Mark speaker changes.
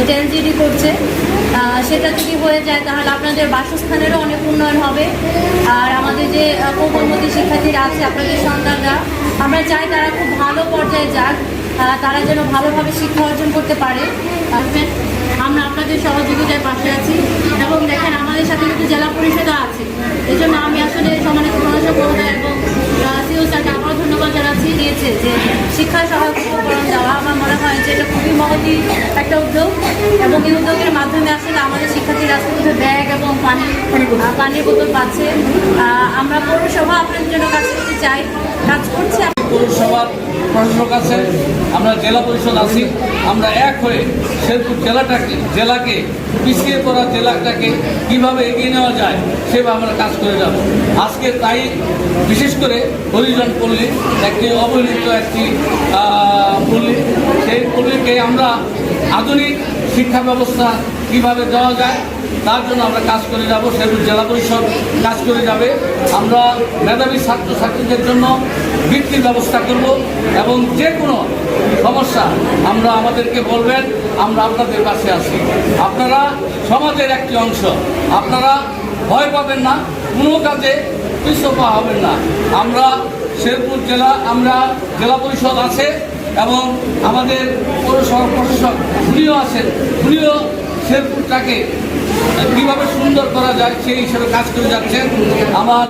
Speaker 1: যেটা এলজিডি করছে, সেটা যদি হয়ে যায় তাহলে আপনাদের বাসস্থানেরও অনেক উন্নয়ন হবে। আর আমাদের যে কোমলমতি শিক্ষার্থীরা আছে, আপনাদের সন্তানরা, আমরা চাই তারা খুব ভালো পর্যায়ে যাক, তারা যেন ভালোভাবে শিক্ষা অর্জন করতে পারে। আমরা আপনাদের সহযোগিতায় পাশে আছি এবং দেখেন আমাদের সাথে কিন্তু জেলা পরিষদও আছে। এই জন্য আমি আসলে সম্মানিত প্রশাসক মহোদয় এবং সিও স্যারকে আবারও ধন্যবাদ জানাচ্ছি দিয়েছে যে শিক্ষা সহায়ক উপকরণ দেওয়া। আমার মনে হয় যে এটা খুবই মহতি একটা উদ্যোগ এবং এই উদ্যোগের মাধ্যমে আসলে আমাদের শিক্ষার্থীরা আজকে ব্যাগ এবং পানির বোতল পাচ্ছে। আমরা পৌরসভা আপনাদের জন্য কাজ করতে চাই, কাজ করছি।
Speaker 2: পৌরসভার প্রশাসক আছে, আমরা জেলা পরিষদ আছি, আমরা এক হয়ে শেরপুর জেলাকে পিছিয়ে পড়া জেলাটাকে কীভাবে এগিয়ে নেওয়া যায় সেভাবে আমরা কাজ করে যাব। আজকে তাই বিশেষ করে হরিজন পল্লী একটি অবহেলিত একটি পল্লী, সেই পল্লীকে আমরা আধুনিক শিক্ষা ব্যবস্থা কীভাবে দেওয়া যায় তার জন্য আমরা কাজ করে যাব। শেরপুর জেলা পরিষদ কাজ করে যাবে। আমরা মেধাবী ছাত্রছাত্রীদের জন্য বৃত্তির ব্যবস্থা করব এবং যে কোনো সমস্যা আমরা আমাদেরকে বলবেন, আমরা আপনাদের পাশে আছি। আপনারা সমাজের একটি অংশ, আপনারা ভয় পাবেন না, কোনো কাজে পিছপা হবেন না। আমরা শেরপুর জেলা পরিষদ আছে এবং আমাদের পৌরসভা প্রশাসক উনিও আছেন, উনিও শেরপুরটাকে কীভাবে সুন্দর করা যায় সেই হিসেবে কাজ করে যাচ্ছেন। আমার